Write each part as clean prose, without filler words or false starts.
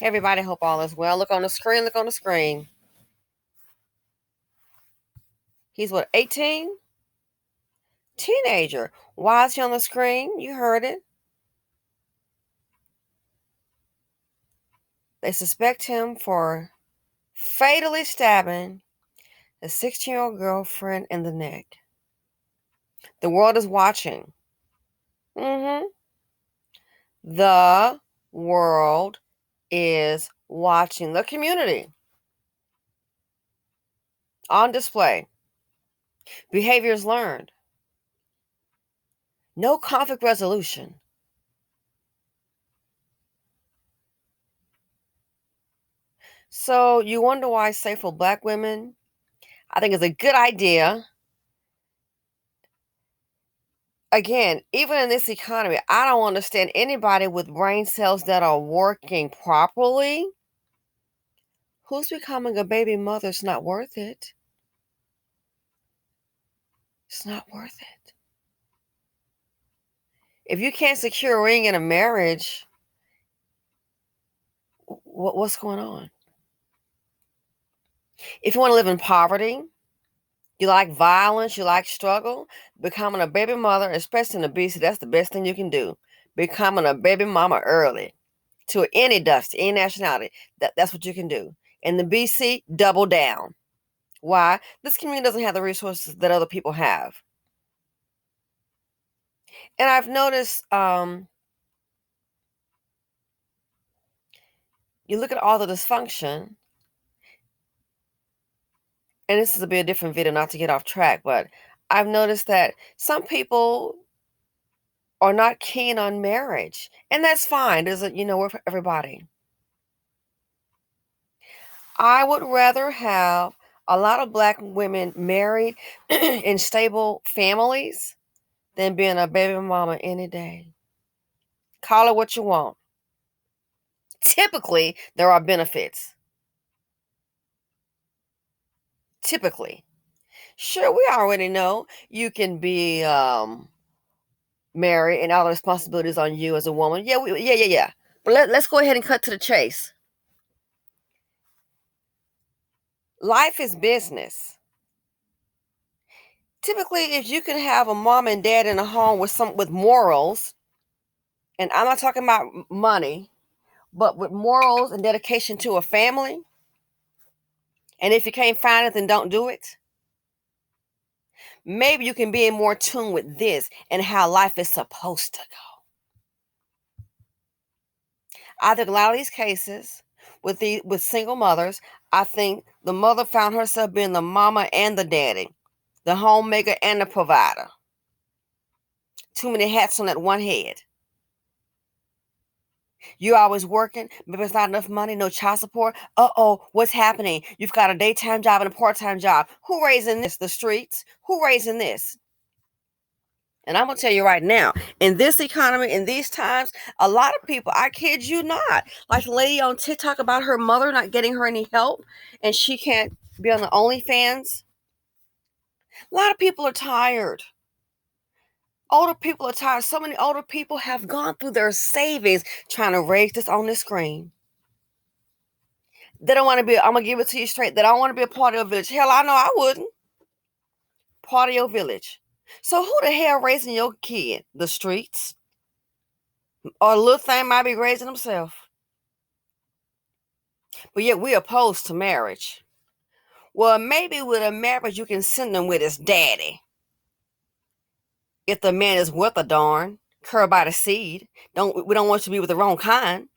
Hey everybody, hope all is well. Look on the screen, look on the screen. He's what, 18? Teenager. Why is he on the screen? You heard it. They suspect him for fatally stabbing a 16-year-old girlfriend in the neck. The world is watching. The world is watching. The community. On display. Behaviors learned. No conflict resolution. So you wonder why I say for Black women, I think it's a good idea. Again, even in this economy, I don't understand anybody with brain cells that are working properly who's becoming a baby mother. It's not worth it. It's not worth it. If you can't secure a ring in a marriage, what's going on? If you want to live in poverty, you like violence, you like struggle, becoming a baby mother, especially in obesity, that's the best thing you can do. Becoming a baby mama early to any dusty, any nationality, that's what you can do. In the BC, double down. Why? This community doesn't have the resources that other people have. And I've noticed, you look at all the dysfunction, and this is a bit a different video, not to get off track, but I've noticed that some people are not keen on marriage, and that's fine. There's we're for everybody. I would rather have a lot of Black women married in stable families than being a baby mama any day. Call it what you want. Typically, there are benefits. Typically. Sure, we already know you can be married and all the responsibilities on you as a woman. Yeah. But let's go ahead and cut to the chase. Life is business. Typically, if you can have a mom and dad in a home with morals, and I'm not talking about money, but with morals and dedication to a family, and if you can't find it, then don't do it. Maybe you can be in more tune with this and how life is supposed to go. I think a lot of these cases with single mothers, I think the mother found herself being the mama and the daddy, the homemaker and the provider. Too many hats on that one head. You're always working, but there's not enough money, no child support. Uh-oh, what's happening? You've got a daytime job and a part-time job. Who raising this? The streets? Who raising this? And I'm going to tell you right now, in this economy, in these times, a lot of people, I kid you not, like the lady on TikTok about her mother not getting her any help and she can't be on the OnlyFans. A lot of people are tired. Older people are tired. So many older people have gone through their savings trying to raise this on the screen. They don't want to be, I'm going to give it to you straight, they don't want to be a part of your village. Hell, I know I wouldn't. Part of your village. So who the hell raising your kid? The streets? Or a little thing might be raising himself. But yet we're opposed to marriage. Well, maybe with a marriage you can send them with his daddy. If the man is worth a darn, curb by the seed. We don't want you to be with the wrong kind.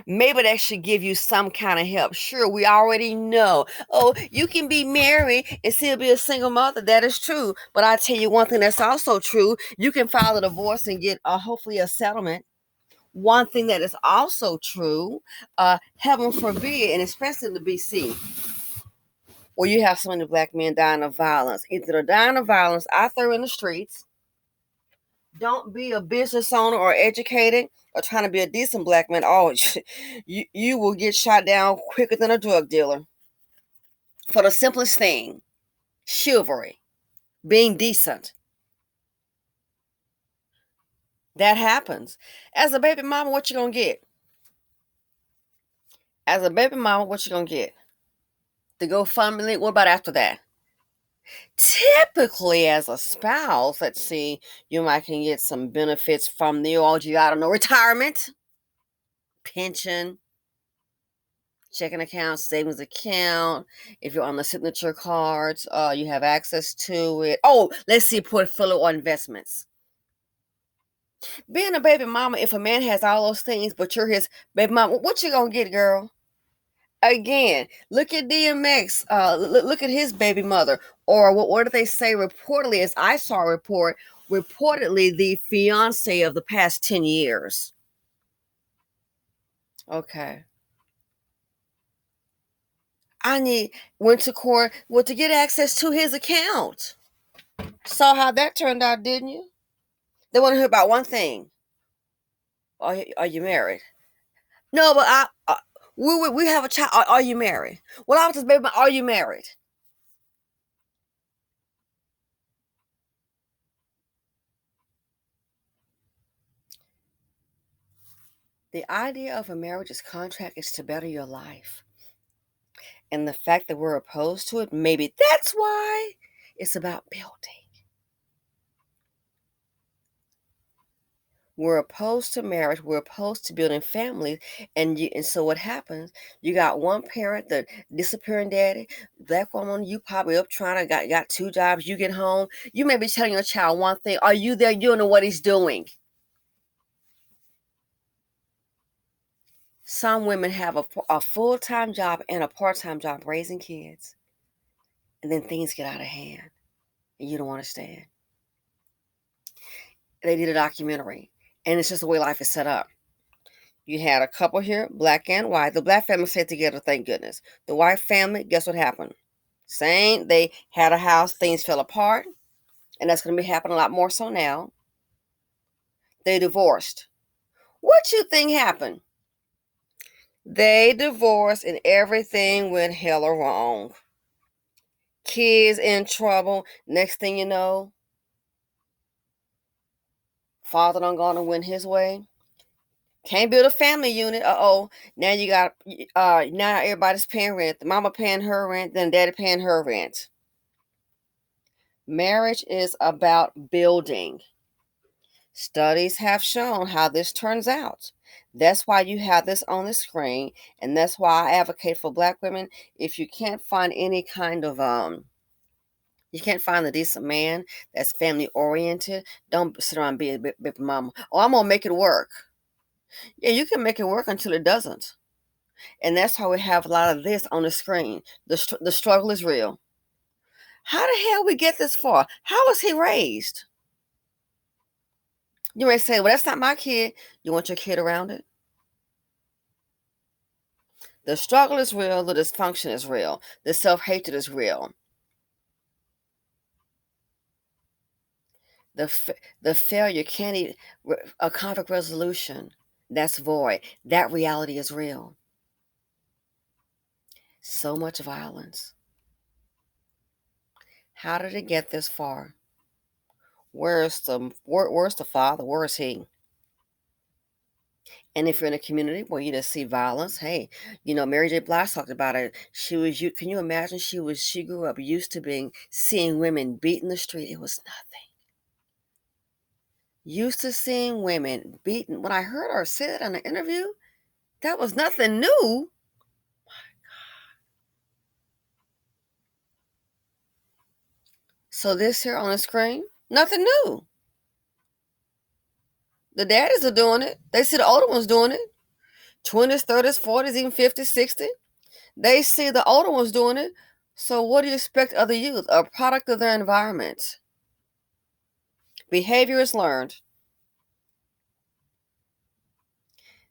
Maybe that should give you some kind of help. Sure, we already know. Oh, you can be married and still be a single mother. That is true. But I tell you one thing that's also true. You can file a divorce and get hopefully a settlement. One thing that is also true, heaven forbid, and especially in the BC, where you have so many Black men dying of violence. Either they're dying of violence out there in the streets. Don't be a business owner or educated or trying to be a decent Black man. Oh, you will get shot down quicker than a drug dealer. For the simplest thing, chivalry, being decent. That happens. As a baby mama, what you gonna get? As a baby mama, what you gonna get? The GoFundMe link. What about after that? Typically, as a spouse, let's see, you might can get some benefits from the old, I don't know, retirement, pension, checking account, savings account. If you're on the signature cards, you have access to it. Oh, let's see, portfolio or investments. Being a baby mama, if a man has all those things, but you're his baby mama, what you gonna get, girl? Again, look at DMX. Look at his baby mother. Or what did they say? Reportedly, as I saw a report, reportedly the fiance of the past 10 years. Okay. Went to court to get access to his account. Saw how that turned out, didn't you? They want to hear about one thing. Are you married? No, but we have a child. Are you married? Well, I was just baby. Are you married? The idea of a marriage is contract is to better your life. And the fact that we're opposed to it, maybe that's why it's about building. We're opposed to marriage. We're opposed to building families. And so what happens? You got one parent, the disappearing daddy, black woman, you probably up trying to got two jobs. You get home. You may be telling your child one thing. Are you there? You don't know what he's doing. Some women have a full-time job and a part-time job raising kids. And then things get out of hand. And you don't understand. They did a documentary. And it's just the way life is set up. You had a couple here, black and white. The black family stayed together, thank goodness. The white family, guess what happened? Same, they had a house, things fell apart, and that's going to be happening a lot more so now. They divorced. What you think happened? They divorced and everything went hella wrong. Kids in trouble. Next thing you know, father done gone and went his way. Can't build a family unit. Now you got now everybody's paying rent. The mama paying her rent, then daddy paying her rent. Marriage is about building. Studies have shown how this turns out. That's why you have this on the screen, and that's why I advocate for black women. If you can't find any kind of you can't find a decent man that's family oriented, don't sit around and be a baby mama. Oh, I'm gonna make it work. Yeah, you can make it work until it doesn't. And that's why we have a lot of this on the screen. The struggle is real. How the hell we get this far? How was he raised? You may say, well, that's not my kid. You want your kid around it? The struggle is real. The dysfunction is real. The self-hatred is real. The failure can't even, a conflict resolution, that's void. That reality is real. So much violence. How did it get this far? Where's the father? Where is he? And if you're in a community where you just see violence, hey, Mary J. Blige talked about it. Can you imagine she grew up used to seeing women beat in the street. It was nothing. Used to seeing women beaten. When I heard her say it in an interview, that was nothing new. So this here on the screen, nothing new. The daddies are doing it. They see the older ones doing it. 20s, 30s, 40s, even 50s, 60s. They see the older ones doing it. So what do you expect of the youth? A product of their environment. Behavior is learned.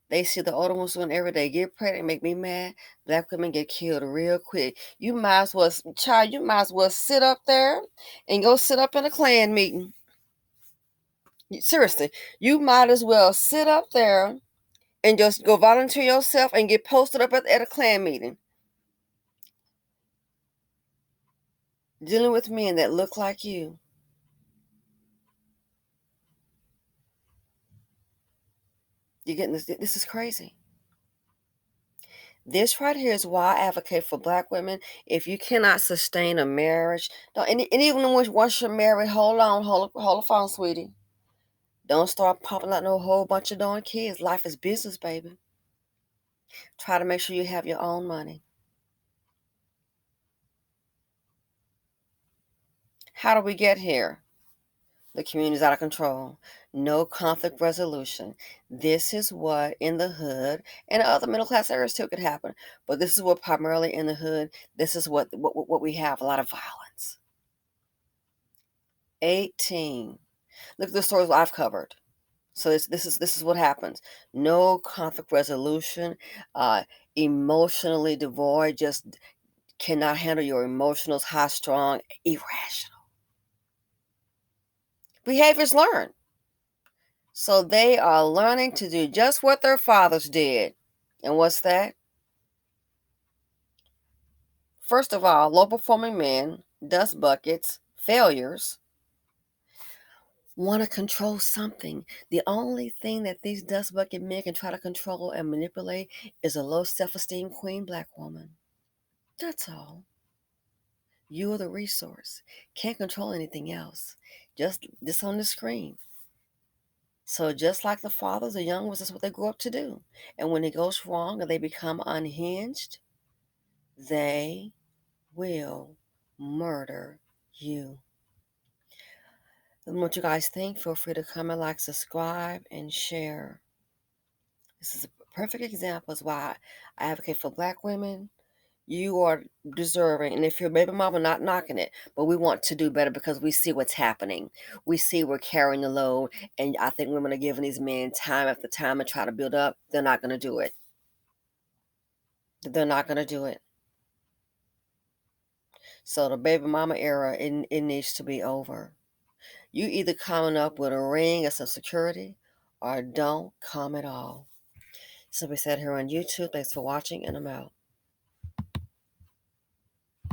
They see the older ones doing every day. Get pregnant, make me mad. Black women get killed real quick. You might as well sit up there and go sit up in a Klan meeting. Seriously, you might as well sit up there and just go volunteer yourself and get posted up at a Klan meeting. Dealing with men that look like you. You're getting this. This is crazy. This right here is why I advocate for black women. If you cannot sustain a marriage, don't, and even once you're married, hold the phone, sweetie. Don't start popping out no whole bunch of darn kids. Life is business, baby. Try to make sure you have your own money. How do we get here? The community's out of control. No conflict resolution. This is what in the hood and other middle class areas too could happen. But this is what primarily in the hood, this is what we have, a lot of violence. 18. Look at the stories I've covered. So this is what happens. No conflict resolution, uh, emotionally devoid, just cannot handle your emotions, high strong, irrational. Behaviors learned. So they are learning to do just what their fathers did. And what's that? First of all, low performing men, dust buckets, failures, want to control something. The only thing that these dust bucket men can try to control and manipulate is a low self esteem queen black woman. That's all. You are the resource. Can't control anything else. Just this on the screen. So just like the fathers, the young ones, that's what they grew up to do. And when it goes wrong and they become unhinged, they will murder you. And what you guys think, feel free to comment, like, subscribe, and share. This is a perfect example of why I advocate for black women. You are deserving, and if your baby mama, not knocking it, but we want to do better because we see what's happening. We see we're carrying the load, and I think women are giving these men time after time to try to build up. They're not going to do it. They're not going to do it. So the baby mama era, it needs to be over. You either coming up with a ring or some security, or don't come at all. So we said here on YouTube. Thanks for watching, and I'm out.